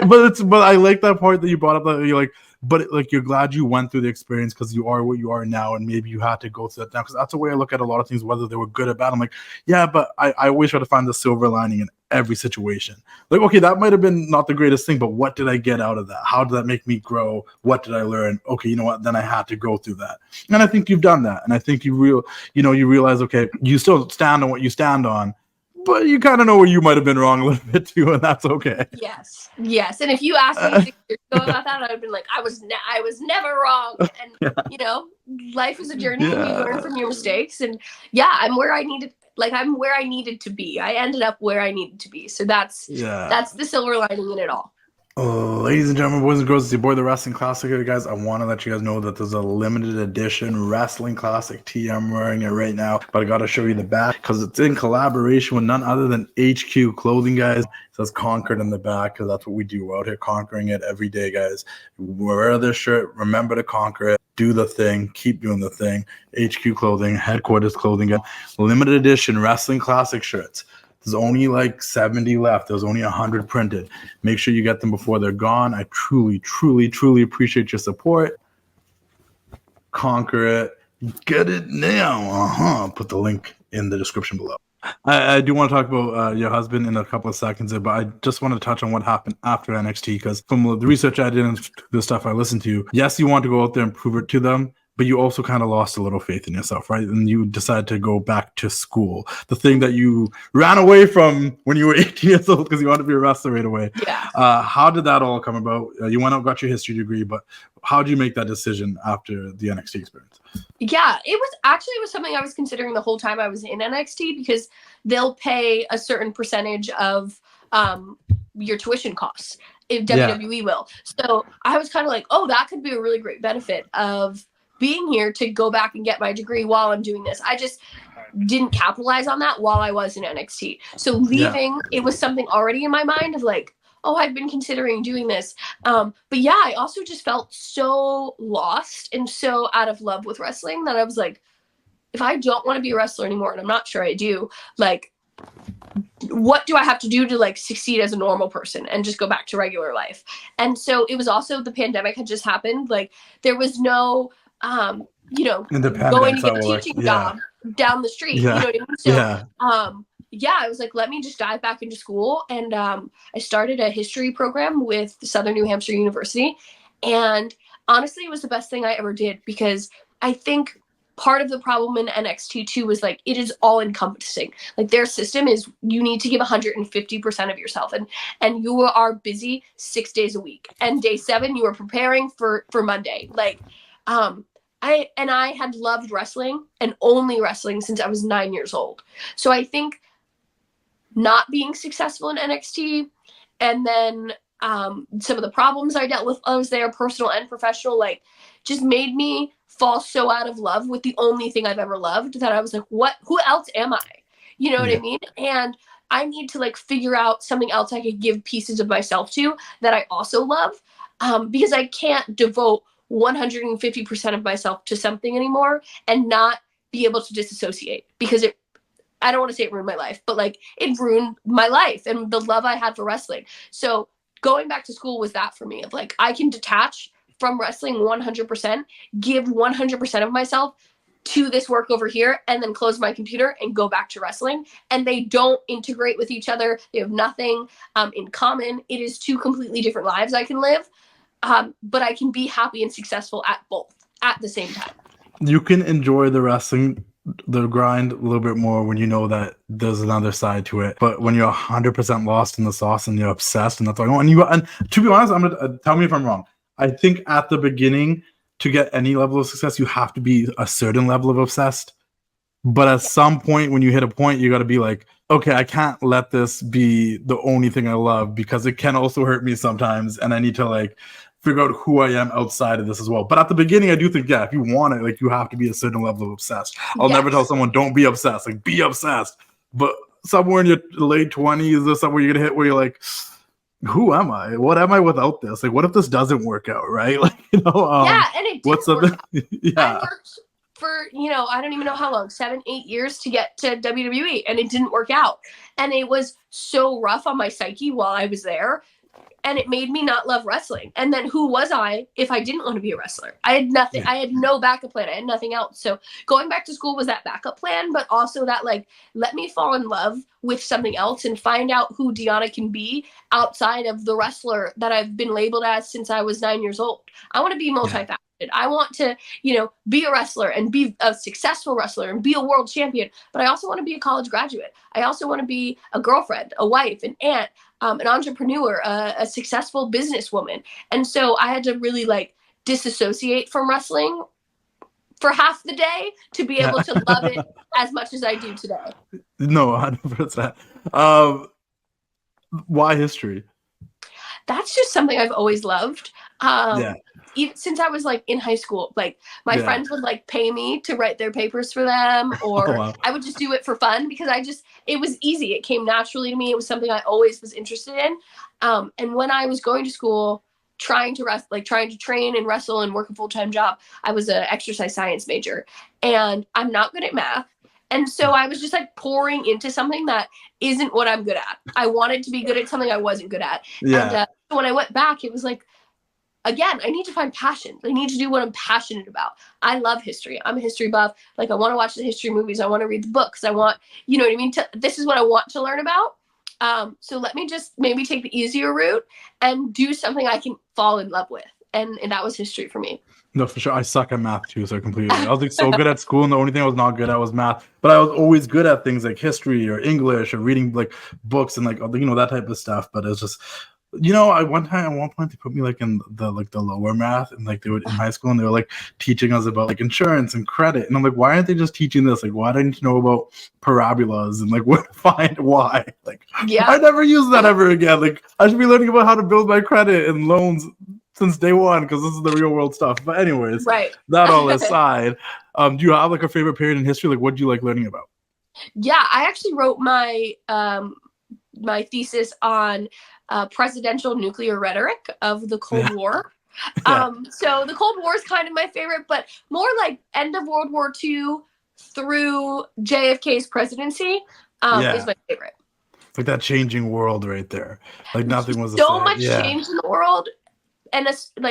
do. But I like that part that you brought up. That you're like, but like you're glad you went through the experience because you are what you are now, and maybe you had to go through that now. Because that's the way I look at a lot of things, whether they were good or bad. I'm like, yeah, but I always try to find the silver lining in every situation. Like, okay, that might have been not the greatest thing, but what did I get out of that? How did that make me grow? What did I learn? Okay, you know what? Then I had to go through that, and I think you've done that. And I think you realize, okay, you still stand on what you stand on, but you kind of know where you might have been wrong a little bit too, and that's okay. Yes. And if you asked me 6 years ago about that, I'd have been like, I was never wrong. And you know, life is a journey, and you learn from your mistakes. And yeah, I'm where I needed to be. I ended up where I needed to be. So that's the silver lining in it all. Ladies and gentlemen, boys and girls, it's your boy, the Wrestling Classic here, guys. I want to let you guys know that there's a limited edition Wrestling Classic tee. I'm wearing it right now, but I got to show you the back because it's in collaboration with none other than HQ Clothing, guys. It says Conquered in the back because that's what we do. We're out here conquering it every day, guys. Wear this shirt, remember to conquer it, do the thing, keep doing the thing. HQ Clothing, Headquarters Clothing, limited edition Wrestling Classic shirts. There's only like 70 left. There's only 100 printed. Make sure you get them before they're gone. I truly, truly, truly appreciate your support. Conquer it. Get it now. Put the link in the description below. I do want to talk about your husband in a couple of seconds, but I just want to touch on what happened after NXT, because from the research I did and the stuff I listened to, yes, you want to go out there and prove it to them, but you also kind of lost a little faith in yourself, right? And you decided to go back to school, the thing that you ran away from when you were 18 years old because you wanted to be a wrestler right away. Yeah. How did that all come about? You went out, got your history degree, but how did you make that decision after the NXT experience? Yeah, it was something I was considering the whole time I was in NXT, because they'll pay a certain percentage of your tuition costs. If WWE will. So I was kind of like, oh, that could be a really great benefit of being here to go back and get my degree while I'm doing this. I just didn't capitalize on that while I was in NXT. So leaving, it was something already in my mind of like, oh, I've been considering doing this. But yeah, I also just felt so lost and so out of love with wrestling that I was like, if I don't want to be a wrestler anymore, and I'm not sure I do, like, what do I have to do to like succeed as a normal person and just go back to regular life? And so it was also, the pandemic had just happened. Like, there was no going to get a teaching job down the street. You know what I mean? So I was like, let me just dive back into school. And I started a history program with Southern New Hampshire University. And honestly, it was the best thing I ever did, because I think part of the problem in NXT too was like, it is all encompassing. Like, their system is you need to give 150% of yourself, and you are busy 6 days a week. And day 7, you are preparing for Monday. Like, I had loved wrestling and only wrestling since I was 9 years old. So I think not being successful in NXT, and then some of the problems I dealt with while I was there, personal and professional, like, just made me fall so out of love with the only thing I've ever loved that I was like, who else am I? You know what I mean? And I need to like figure out something else I could give pieces of myself to that I also love, because I can't devote 150% of myself to something anymore and not be able to disassociate, because I don't want to say it ruined my life, but like, it ruined my life and the love I had for wrestling. So going back to school was that for me, of like, I can detach from wrestling 100%, give 100% of myself to this work over here, and then close my computer and go back to wrestling. And they don't integrate with each other. They have nothing in common. It is 2 completely different lives I can live. but I can be happy and successful at both at the same time. You can enjoy the wrestling, the grind a little bit more when you know that there's another side to it. But when you're 100% lost in the sauce and you're obsessed and that's all you want, and to be honest, I'm gonna tell me if I'm wrong. I think at the beginning, to get any level of success, you have to be a certain level of obsessed. But at some point, when you hit a point, you got to be like, okay, I can't let this be the only thing I love because it can also hurt me sometimes, and I need to like figure out who I am outside of this as well. But at the beginning, I do think, yeah, if you want it, like you have to be a certain level of obsessed. I'll never tell someone don't be obsessed, like be obsessed. But somewhere in your late 20s or somewhere you're gonna hit where you're like, who am I? What am I without this? Like, what if this doesn't work out, right? Like, you know, yeah, and it what's the I worked for, you know, I don't even know how long, 7-8 years to get to WWE, and it didn't work out. And it was so rough on my psyche while I was there. And it made me not love wrestling. And then who was I if I didn't want to be a wrestler? I had nothing. I had no backup plan. I had nothing else. So going back to school was that backup plan, but also that like, let me fall in love with something else and find out who Deonna can be outside of the wrestler that I've been labeled as since I was 9 years old. I want to be multifaceted. I want to, you know, be a wrestler and be a successful wrestler and be a world champion. But I also want to be a college graduate. I also want to be a girlfriend, a wife, an aunt, an entrepreneur, a successful businesswoman. And so I had to really like disassociate from wrestling for half the day to be able to love it as much as I do today. No, 100%. Why history? That's just something I've always loved. Even since I was like in high school, like my friends would like pay me to write their papers for them, or I would just do it for fun because it was easy. It came naturally to me. It was something I always was interested in. And when I was going to school, trying to train and wrestle and work a full-time job, I was an exercise science major, and I'm not good at math. And so I was just like pouring into something that isn't what I'm good at. I wanted to be good at something I wasn't good at. And when I went back, it was like, again, I need to find passion. I need to do what I'm passionate about. I love history. I'm a history buff. Like, I want to watch the history movies. I want to read the books. I want, you know what I mean? This is what I want to learn about. So let me just maybe take the easier route and do something I can fall in love with. And that was history for me. No, for sure. I suck at math too, so completely. I was like so good at school, and the only thing I was not good at was math. But I was always good at things like history or English or reading like books and like, you know, that type of stuff. But it was just, you know, at one point they put me like in the lower math, and like they would in high school, and they were like teaching us about like insurance and credit, and I'm like, why aren't they just teaching this? Like, why do I need to know about parabolas and like where to find why? Like, I never use that ever again. Like, I should be learning about how to build my credit and loans since day one, because this is the real world stuff. But anyways, that all aside, do you have like a favorite period in history? Like, what do you like learning about? Yeah, I actually wrote my my thesis on presidential nuclear rhetoric of the Cold War. So the Cold War is kind of my favorite, but more like end of World War II through JFK's presidency is my favorite. Like that changing world right there. Like nothing was so much change in the world, and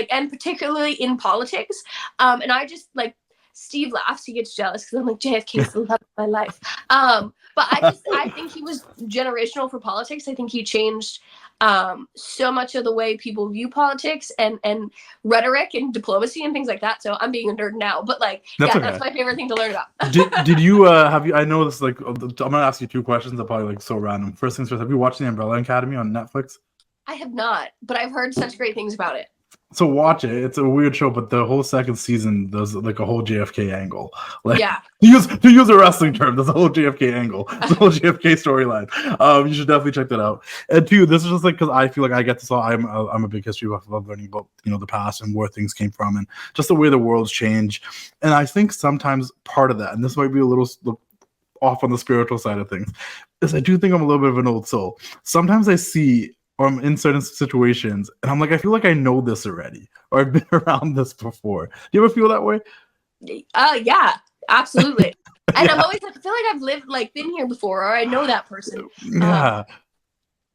and particularly in politics. And I just like, Steve laughs, he gets jealous because I'm like, JFK is the love of my life. But I think he was generational for politics. I think he changed so much of the way people view politics and rhetoric and diplomacy and things like that. So I'm being a nerd now, but like, that's my favorite thing to learn about. Did you I know this, like, I'm gonna ask you two questions that are probably like so random. First things first, have you watched The Umbrella Academy on Netflix? I have not, but I've heard such great things about it. So watch it. It's a weird show, but the whole second season does like a whole JFK angle. Like, to use a wrestling term, there's a whole JFK angle. There's a whole JFK storyline. You should definitely check that out. And two, this is just like, because I feel like I get this all. I'm a big history buff. I love learning about, you know, the past and where things came from and just the way the world's changed. And I think sometimes part of that, and this might be a little off on the spiritual side of things, is I do think I'm a little bit of an old soul. Sometimes I see, or I'm in certain situations, and I'm like, I feel like I know this already, or I've been around this before. Do you ever feel that way? Yeah, absolutely. And I'm always like, I feel like I've been here before, or I know that person. Yeah.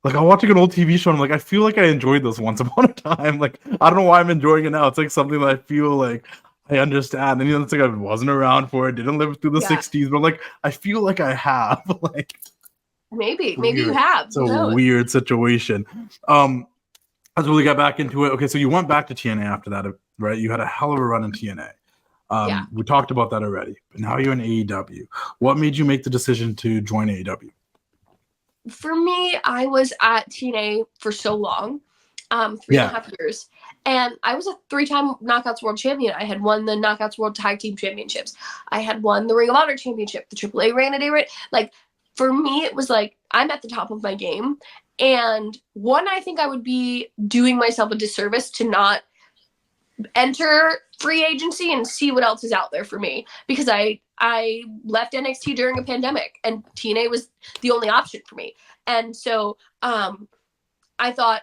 Like, I'm watching an old TV show, and I'm like, I feel like I enjoyed this once upon a time. Like, I don't know why I'm enjoying it now. It's like something that I feel like I understand. And, you know, it's like I wasn't around for it, didn't live through the 60s, but like, I feel like I have. Like, maybe you have. It's a weird situation. Let's really get back into it. Okay, so you went back to TNA after that, right? You had a hell of a run in TNA. Yeah. We talked about that already, but now you're in AEW. What made you make the decision to join AEW? For me, I was at TNA for so long, 3.5 years, and I was a 3-time Knockouts World Champion. I had won the Knockouts World Tag Team Championships. I had won the Ring of Honor Championship, the AAA Ran a Day, right? Like, for me, it was like, I'm at the top of my game. And one, I think I would be doing myself a disservice to not enter free agency and see what else is out there for me, because I left NXT during a pandemic and TNA was the only option for me. And so I thought,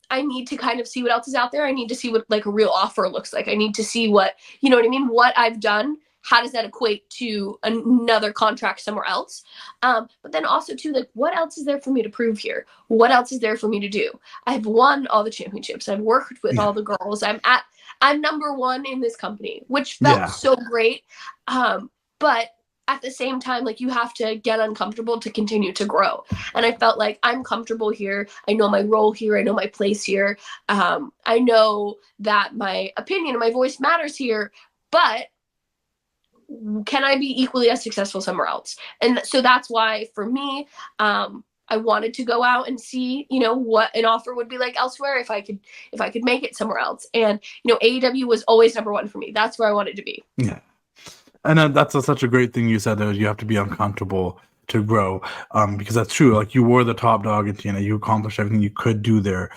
I need to kind of see what else is out there. I need to see what like a real offer looks like. I need to see what, you know what I mean? What I've done. How does that equate to another contract somewhere else? But then also too, like, what else is there for me to prove here? What else is there for me to do? I've won all the championships. I've worked with all the girls. I'm number one in this company, which felt so great. But at the same time, like, you have to get uncomfortable to continue to grow. And I felt like I'm comfortable here. I know my role here. I know my place here. I know that my opinion and my voice matters here, but can I be equally as successful somewhere else? And so that's why for me, I wanted to go out and see, you know, what an offer would be like elsewhere if I could make it somewhere else. And, you know, AEW was always number one for me. That's where I wanted to be. Yeah. And that's such a great thing you said, though. You have to be uncomfortable to grow, because that's true. Like, you were the top dog in TNA. You accomplished everything you could do there.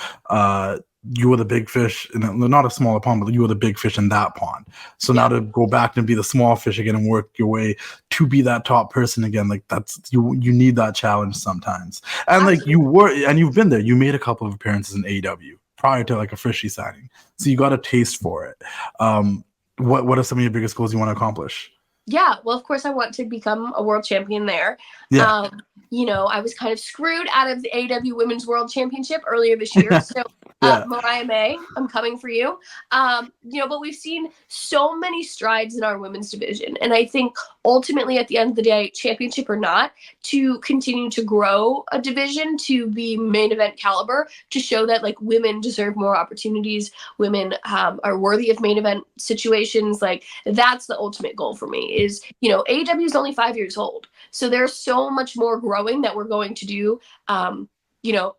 You were the big fish, not a smaller pond, but you were the big fish in that pond. So now to go back and be the small fish again and work your way to be that top person again, like, that's you need that challenge sometimes. And like, you've been there. You made a couple of appearances in AEW prior to like a Frishy signing, so you got a taste for it. What are some of your biggest goals you want to accomplish? Yeah, well, of course, I want to become a world champion there. Yeah. You know, I was kind of screwed out of the AEW Women's World Championship earlier this year. So, Mariah May, I'm coming for you. You know, but we've seen so many strides in our women's division. And I think ultimately, at the end of the day, championship or not, to continue to grow a division to be main event caliber, to show that like women deserve more opportunities, women are worthy of main event situations. Like, that's the ultimate goal for me. Is, you know, AEW is only 5 years old. So there's so much more growing that we're going to do, you know,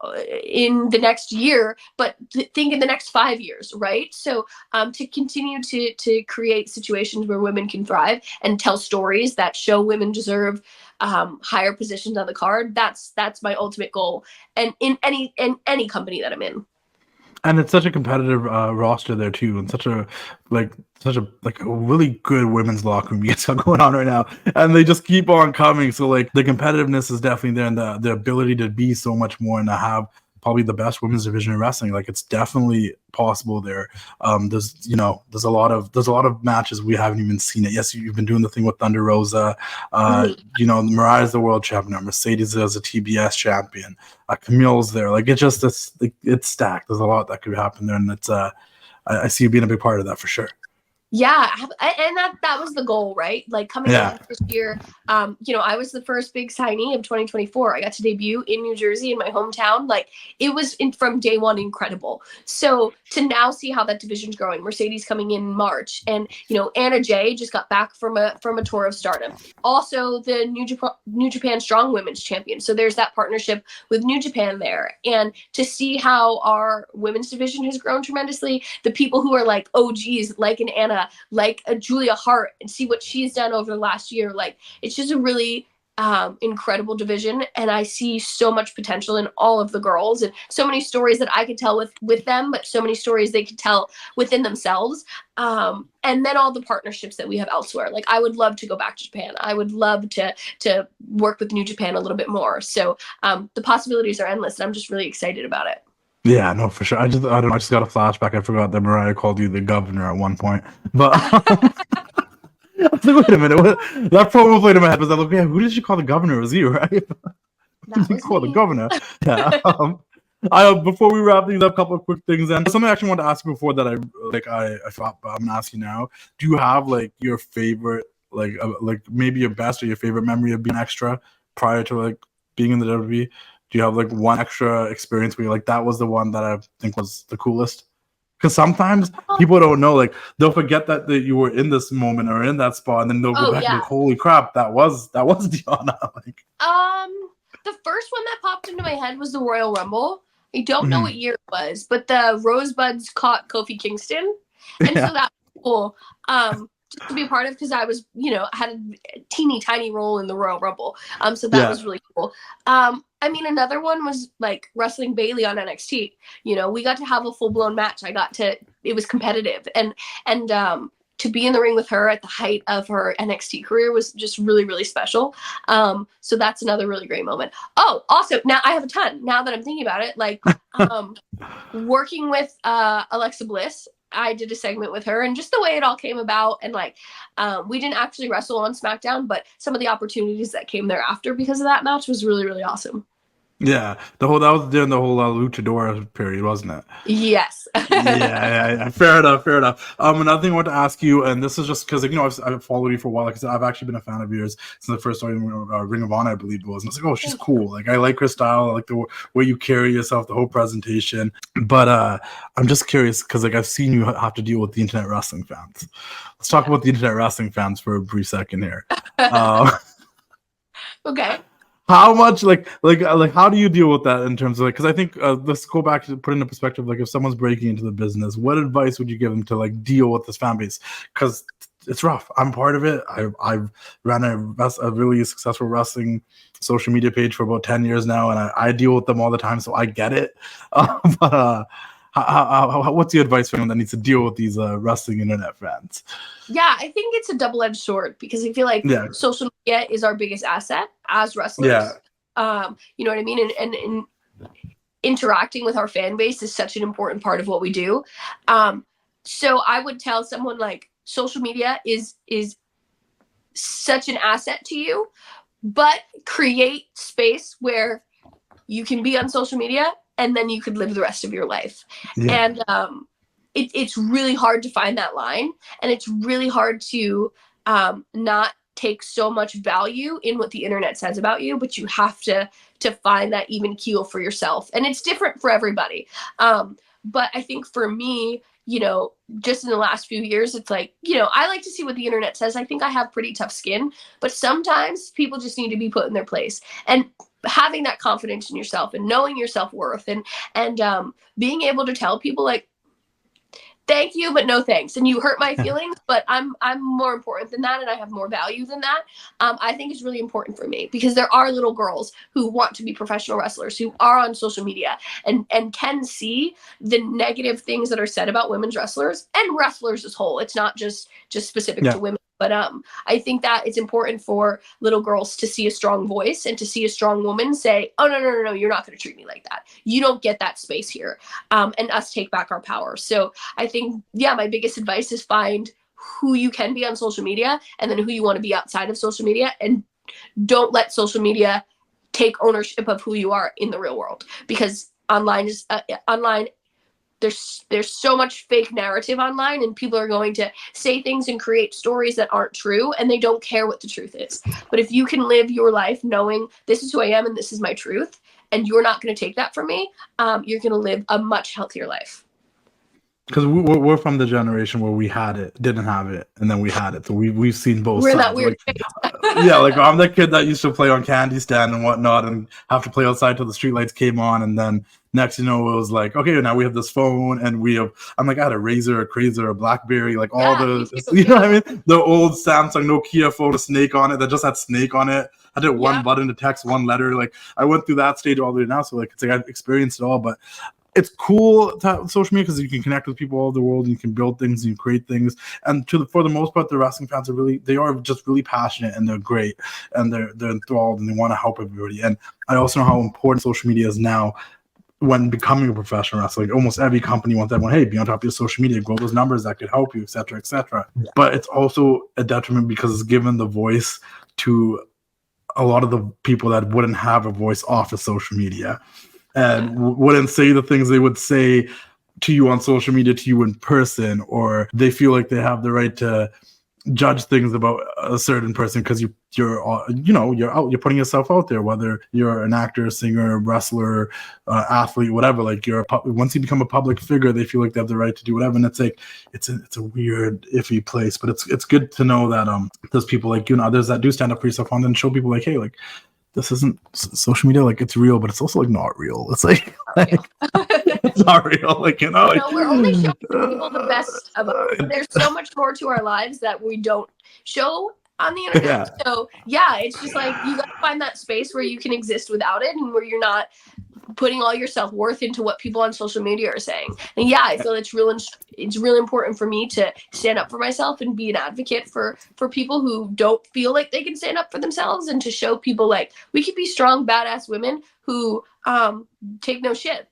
in the next year, but think in the next 5 years, right? So to continue to create situations where women can thrive and tell stories that show women deserve higher positions on the card, that's my ultimate goal. And in any company that I'm in. And it's such a competitive roster there too, and such a really good women's locker room you guys got going on right now, and they just keep on coming. So like, the competitiveness is definitely there, and the ability to be so much more and to have probably the best women's division in wrestling. Like, it's definitely possible there. There's a lot of matches we haven't even seen it. Yes, you've been doing the thing with Thunder Rosa. You know, Mariah's the world champion. Mercedes is a TBS champion. Camille's there. Like, it's just it's stacked. There's a lot that could happen there, and it's I see you being a big part of that for sure. Yeah, and that was the goal, right? Like, coming in this year, you know, I was the first big signee of 2024. I got to debut in New Jersey, in my hometown. Like, it was from day one incredible. So to now see how that division's growing, Mercedes coming in March, and, you know, Anna Jay just got back from a tour of stardom. Also, the New Japan Strong Women's Champion. So there's that partnership with New Japan there, and to see how our women's division has grown tremendously. The people who are like OGs, like an Anna, like a Julia Hart, and see what she's done over the last year. Like, it's just a really incredible division, and I see so much potential in all of the girls, and so many stories that I could tell with them, but so many stories they could tell within themselves. And then all the partnerships that we have elsewhere. Like, I would love to go back to Japan. I would love to work with New Japan a little bit more. So the possibilities are endless, and I'm just really excited about it. Yeah, no, for sure. I just got a flashback. I forgot that Mariah called you the governor at one point. But I was like, wait a minute, that promo played in my head. Was I like, yeah, who did she call the governor? It was you, right? That was call the governor. Yeah. Before we wrap things up, a couple of quick things. And something I actually wanted to ask you before that I thought, but I'm gonna ask you now. Do you have like your favorite, like maybe your best or your favorite memory of being extra prior to like being in the WWE? Do you have like one extra experience where you're like, that was the one that I think was the coolest? Because sometimes people don't know, like they'll forget that you were in this moment or in that spot, and then they'll go back and be like, holy crap, that was Deonna. Like, the first one that popped into my head was the Royal Rumble. I don't know what year it was, but the Rosebuds caught Kofi Kingston, and so that was cool. Just to be a part of, because I was, had a teeny tiny role in the Royal Rumble. So that was really cool. I mean, another one was like wrestling Bayley on NXT. We got to have a full blown match. It was competitive, and to be in the ring with her at the height of her NXT career was just really, really special. So that's another really great moment. Oh, also, now I have a ton. Now that I'm thinking about it, like working with Alexa Bliss. I did a segment with her, and just the way it all came about, and like we didn't actually wrestle on SmackDown, but some of the opportunities that came thereafter because of that match was really, really awesome. Yeah, that was during the whole luchador period, wasn't it? Yes. yeah. Fair enough. Another thing I want to ask you, and this is just because I've followed you for a while. Like I've actually been a fan of yours since the first started Ring of Honor, I believe it was. And I was like, oh, she's cool. Like I like her style. I like the way you carry yourself, the whole presentation. But I'm just curious because like I've seen you have to deal with the internet wrestling fans. Let's talk about the internet wrestling fans for a brief second here. Okay. How much like how do you deal with that in terms of like, because I think let's go back to put into perspective, like if someone's breaking into the business, what advice would you give them to like deal with this fan base? Because it's rough. I'm part of it. I've ran a really successful wrestling social media page for about 10 years now, and I deal with them all the time, so I get it. But what's the advice for anyone that needs to deal with these wrestling internet fans? Yeah, I think it's a double-edged sword because I feel like social media is our biggest asset as wrestlers. Yeah. You know what I mean? And interacting with our fan base is such an important part of what we do. So I would tell someone like social media is such an asset to you, but create space where you can be on social media and then you could live the rest of your life. Yeah. And it's really hard to find that line, and it's really hard to not take so much value in what the internet says about you, but you have to find that even keel for yourself. And it's different for everybody. But I think for me, just in the last few years, it's like, I like to see what the internet says. I think I have pretty tough skin, but sometimes people just need to be put in their place. And having that confidence in yourself and knowing your self-worth and being able to tell people like, thank you, but no thanks. And you hurt my feelings, but I'm more important than that, and I have more value than that. I think it's really important for me because there are little girls who want to be professional wrestlers who are on social media and can see the negative things that are said about women's wrestlers and wrestlers as whole. It's not just specific to women. But I think that it's important for little girls to see a strong voice and to see a strong woman say, oh, no, you're not going to treat me like that. You don't get that space here. And us take back our power. So I think, my biggest advice is find who you can be on social media and then who you want to be outside of social media. And don't let social media take ownership of who you are in the real world, because online there's so much fake narrative online, and people are going to say things and create stories that aren't true, and they don't care what the truth is. But if you can live your life knowing this is who I am and this is my truth, and you're not going to take that from me, you're going to live a much healthier life. Because we're from the generation where we had it, didn't have it, and then we had it. So we've seen both sides. That weird like I'm the kid that used to play on candy stand and whatnot and have to play outside till the streetlights came on, and then next it was like, okay, now we have this phone, and I'm like, I had a Razor, a Crazer, a BlackBerry, like all the what I mean? The old Samsung Nokia phone, a Snake on it that just had Snake on it. I did one button to text, one letter. Like I went through that stage all the way now, so like it's like I've experienced it all, but it's cool to have social media because you can connect with people all over the world and you can build things and you create things. And for the most part, the wrestling fans are just really passionate, and they're great, and they're enthralled, and they want to help everybody. And I also know how important social media is now when becoming a professional wrestler. Like almost every company wants everyone, hey, be on top of your social media, grow those numbers that could help you, etc., etc. Yeah. But it's also a detriment because it's given the voice to a lot of the people that wouldn't have a voice off of social media and wouldn't say the things they would say to you on social media to you in person, or they feel like they have the right to judge things about a certain person because you're putting yourself out there, whether you're an actor, singer, wrestler, athlete, whatever. Like once you become a public figure, they feel like they have the right to do whatever, and it's like it's a weird, iffy place. But it's good to know that there's people like you and others that do stand up for yourself and then show people like, hey, like this isn't social media, like it's real, but it's also like not real. It's like it's not real, like we're only showing people the best of us. There's so much more to our lives that we don't show on the internet. Yeah. So it's just like you gotta find that space where you can exist without it, and where you're not putting all your self-worth into what people on social media are saying. And I feel it's really important for me to stand up for myself and be an advocate for people who don't feel like they can stand up for themselves, and to show people like we can be strong, badass women who take no shit.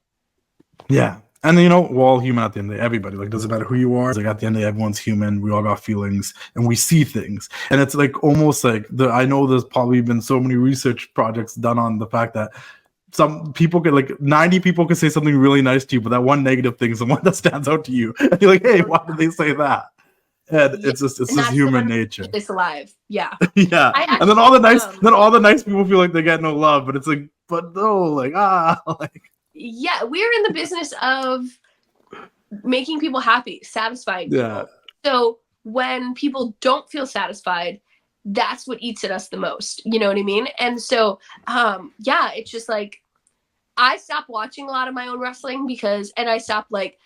Yeah. And we're all human at the end of the day. Everybody, like, doesn't matter who you are. Like, at the end of the day, everyone's human. We all got feelings and we see things. And it's like almost like I know there's probably been so many research projects done on the fact that some people could, like 90 people could say something really nice to you, but that one negative thing is the one that stands out to you. And you're like, hey, why did they say that? And it's just human nature. It's alive. Yeah. Yeah. And then all the nice people feel like they get no love, but it's like, but no, like like. Yeah, we're in the business of making people happy, satisfying people. Yeah. So when people don't feel satisfied, that's what eats at us the most. You know what I mean? And so, it's just like I stopped watching a lot of my own wrestling and I stopped like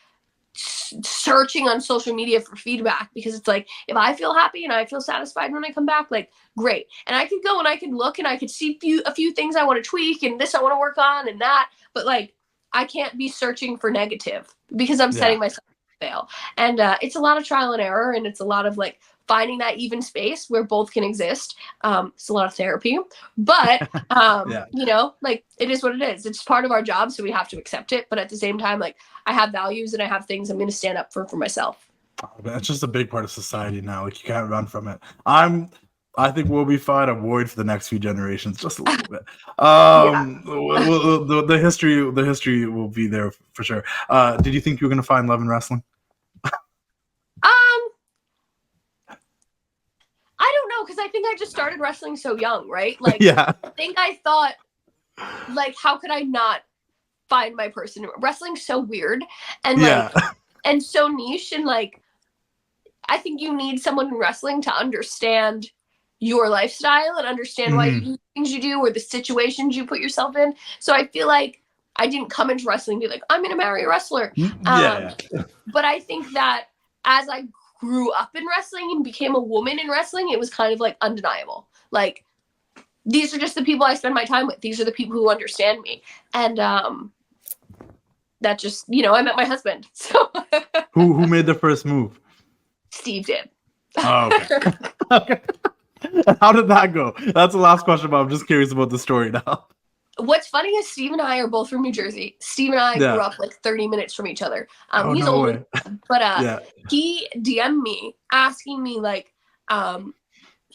searching on social media for feedback, because it's like, if I feel happy and I feel satisfied when I come back, like great. And I could go and I could look and I could see a few things I want to tweak and this I want to work on and that, but like I can't be searching for negative because I'm setting myself up to fail. And it's a lot of trial and error, and it's a lot of like finding that even space where both can exist. It's a lot of therapy, but like it is what it is. It's part of our job, so we have to accept it. But at the same time, like I have values and I have things I'm going to stand up for myself. That's just a big part of society now. Like you can't run from it. I think we'll be fine. I'm worried for the next few generations, just a little bit. The history will be there for sure. Did you think you were going to find love in wrestling? I don't know, because I think I just started wrestling so young, right? Like, I think I thought, like, how could I not find my person? Wrestling's so weird and like, and so niche, and like, I think you need someone in wrestling to understand your lifestyle and understand why you do things you do or the situations you put yourself in. So I feel like I didn't come into wrestling and be like, I'm going to marry a wrestler. But I think that as I grew up in wrestling and became a woman in wrestling, it was kind of like undeniable. Like, these are just the people I spend my time with. These are the people who understand me. And that just, I met my husband. So who made the first move? Steve did. Oh, okay. Okay. How did that go? That's the last question, but I'm just curious about the story now. What's funny is Steve and I are both from New Jersey. Steve and I grew up like 30 minutes from each other. He's older, but he DM'd me asking me like,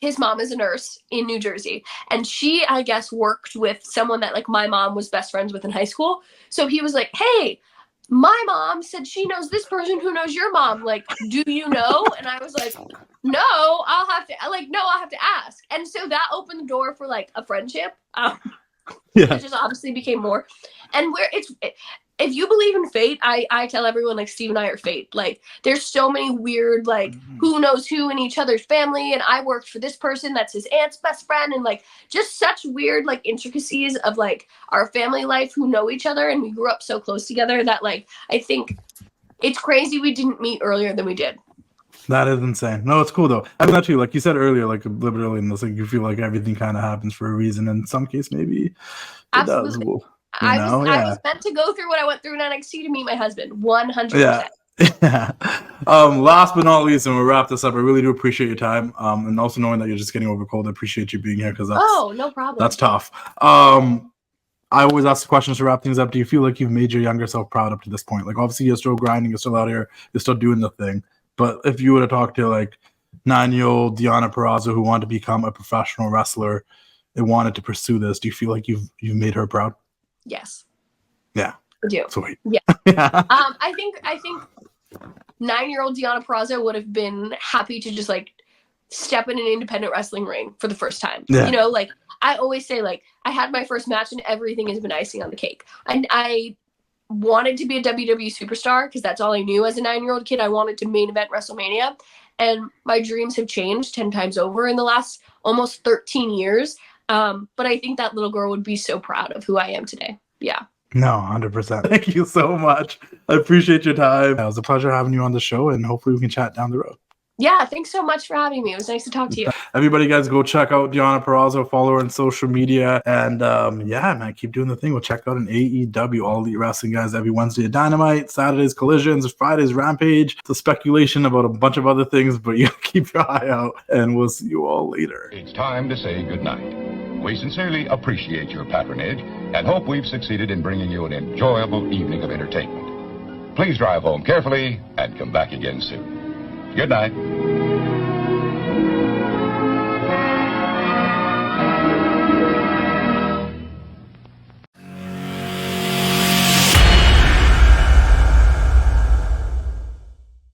his mom is a nurse in New Jersey, and she, I guess, worked with someone that like my mom was best friends with in high school. So he was like, hey, my mom said she knows this person who knows your mom. Like, do you know? And I was like, no, I'll have to ask. And so that opened the door for like a friendship. It just obviously became more. And if you believe in fate, I tell everyone like Steve and I are fate. Like there's so many weird, like who knows who in each other's family. And I worked for this person that's his aunt's best friend. And like just such weird like intricacies of like our family life who know each other. And we grew up so close together that like, I think it's crazy we didn't meet earlier than we did. That is insane. No, it's cool though. I mean, that too, like you said earlier, like literally in this, like you feel like everything kind of happens for a reason. In some case, maybe it does. Well, I was meant to go through what I went through in NXT to meet my husband. 100%. Yeah. Last but not least, and we'll wrap this up. I really do appreciate your time. And also knowing that you're just getting over cold. I appreciate you being here because that's no problem. That's tough. I always ask the questions to wrap things up. Do you feel like you've made your younger self proud up to this point? Like obviously you're still grinding, you're still out here, you're still doing the thing. But if you were to talk to like 9-year-old Deonna Purrazzo who wanted to become a professional wrestler and wanted to pursue this, do you feel like you've made her proud? Yes. Yeah. I do. Sweet. Yeah. I think 9-year-old Deonna Purrazzo would have been happy to just like step in an independent wrestling ring for the first time. Yeah. You know, like I always say, like I had my first match and everything has been icing on the cake. I wanted to be a WWE superstar because that's all I knew as a 9-year-old kid. I wanted to main event WrestleMania, and my dreams have changed 10 times over in the last almost 13 years. But I think that little girl would be so proud of who I am today. Yeah. No, 100%. Thank you so much. I appreciate your time. It was a pleasure having you on the show, and hopefully we can chat down the road. Yeah, thanks so much for having me. It was nice to talk to you. Everybody, guys, go check out Deonna Purrazzo, follow her on social media. And yeah, man, keep doing the thing. We'll check out an AEW, All Elite Wrestling, guys, every Wednesday at Dynamite, Saturdays Collisions, Fridays Rampage. The speculation about a bunch of other things, but you keep your eye out, and we'll see you all later. It's time to say goodnight. We sincerely appreciate your patronage and hope we've succeeded in bringing you an enjoyable evening of entertainment. Please drive home carefully and come back again soon. Good night.